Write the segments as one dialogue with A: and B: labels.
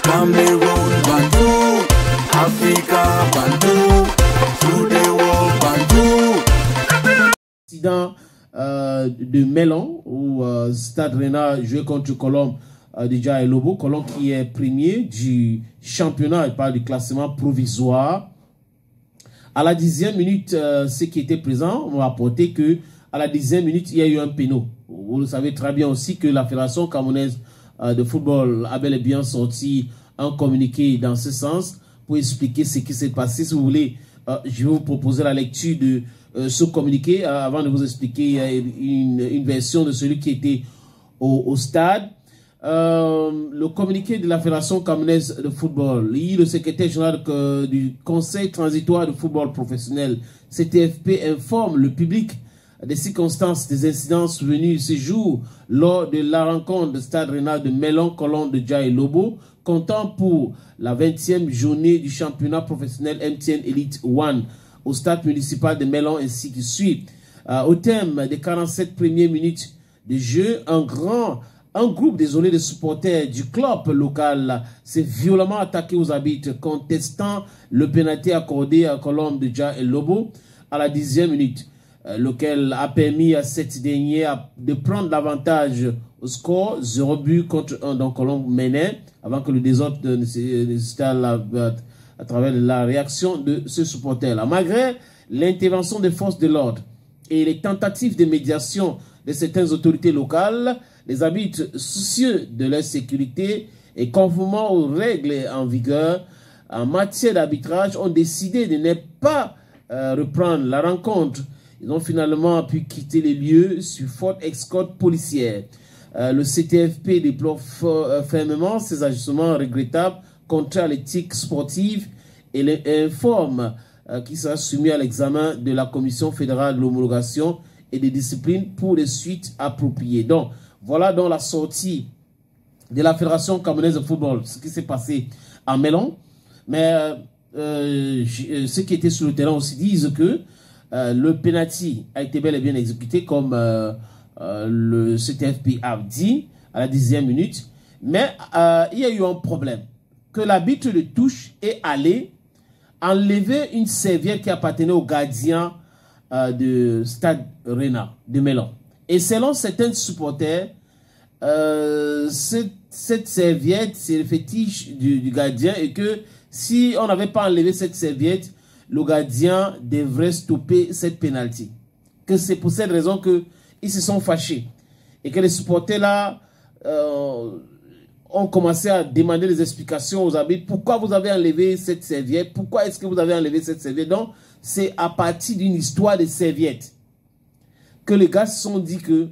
A: Cameroun, Bandou, Africa, Bandou, through the world, Bandou.
B: Président de Melon, où Stade Rennais jouait contre Colombe de Dja et Lobo. Colombe qui est premier du championnat, il parle du classement provisoire. À la 10e minute, ceux qui étaient présents ont rapporté que à la 10e minute, il y a eu un péno. Vous le savez très bien aussi que la Fédération camerounaise de football a bel et bien sorti un communiqué dans ce sens pour expliquer ce qui s'est passé. Si vous voulez, je vais vous proposer la lecture de ce communiqué avant de vous expliquer une version de celui qui était au stade. Le communiqué de la Fédération camerounaise de football, le secrétaire général du Conseil transitoire de football professionnel, CTFP, informe le public des circonstances des incidents survenus ce jour lors de la rencontre de Stade Rennais de Melon, Colombe de Dja et Lobo, comptant pour la 20e journée du championnat professionnel MTN Elite One au stade municipal de Melon ainsi que suit. Au thème des 47 premières minutes de jeu, un groupe désolé de supporters du club local s'est violemment attaqué aux arbitres, contestant le pénalty accordé à Colombe de Dja et Lobo à la 10e minute, lequel a permis à cette dernière de prendre l'avantage au score 0 but contre 1. Donc Colombe menait avant que le désordre s'installe à travers la réaction de ce supporter là. Malgré l'intervention des forces de l'ordre et les tentatives de médiation de certaines autorités locales, les arbitres soucieux de leur sécurité et conformément aux règles en vigueur en matière d'arbitrage ont décidé de ne pas reprendre la rencontre. Ils ont finalement pu quitter les lieux sur forte escorte policière. Le CTFP déplore fermement ces ajustements regrettables contraires à l'éthique sportive et informe qu'il sera soumis à l'examen de la Commission fédérale de l'homologation et des disciplines pour les suites appropriées. Donc, voilà donc la sortie de la Fédération camerounaise de football, ce qui s'est passé à Melon. Mais ceux qui étaient sur le terrain aussi disent que le penalty a été bel et bien exécuté comme le CTFP a dit à la 10e minute. Mais il y a eu un problème. Que l'arbitre de touche est allé enlever une serviette qui appartenait au gardien de Stade Rennais de Melon. Et selon certains supporters, cette serviette, c'est le fétiche du gardien et que si on n'avait pas enlevé cette serviette, le gardien devrait stopper cette pénalty. Que c'est pour cette raison qu'ils se sont fâchés. Et que les supporters là ont commencé à demander des explications aux arbitres. Pourquoi vous avez enlevé cette serviette? Pourquoi est-ce que vous avez enlevé cette serviette? Donc, c'est à partir d'une histoire de serviette que les gars se sont dit que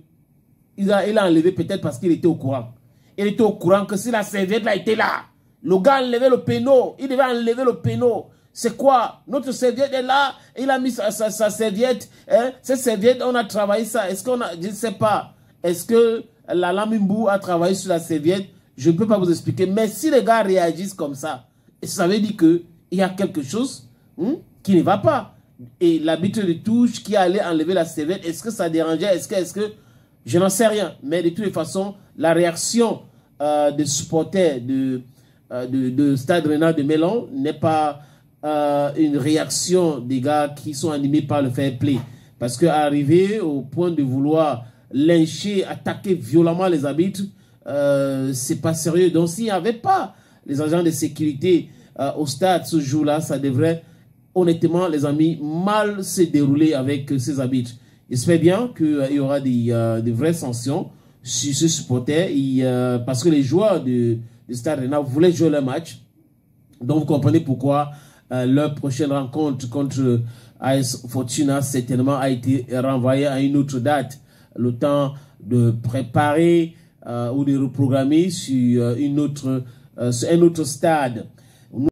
B: il a enlevé peut-être parce qu'il était au courant. Il était au courant que si la serviette là était là, le gars a enlevé le péno. Il devait enlever le péno. C'est quoi? Notre serviette est là. Il a mis sa serviette. Hein? Cette serviette, on a travaillé ça. Est-ce qu'on a... Je ne sais pas. Est-ce que la Lamimbu a travaillé sur la serviette? Je ne peux pas vous expliquer. Mais si les gars réagissent comme ça, ça veut dire qu'il y a quelque chose qui ne va pas. Et l'arbitre de touche qui allait enlever la serviette, est-ce que ça dérangeait? Est-ce que... Je n'en sais rien. Mais de toutes les façons, la réaction des supporters de Stade Rennais de Melon n'est pas une réaction des gars qui sont animés par le fair play. Parce qu'arriver au point de vouloir lyncher, attaquer violemment les arbitres, c'est pas sérieux. Donc s'il n'y avait pas les agents de sécurité au stade ce jour-là, ça devrait honnêtement, les amis, mal se dérouler avec ces arbitres. J'espère bien qu'il y aura des vraies sanctions sur ce supporter parce que les joueurs de Stade Rennais voulaient jouer leur match. Donc vous comprenez pourquoi leur prochaine rencontre contre AS Fortuna certainement a été renvoyée à une autre date. Le temps de préparer ou de reprogrammer sur un autre stade.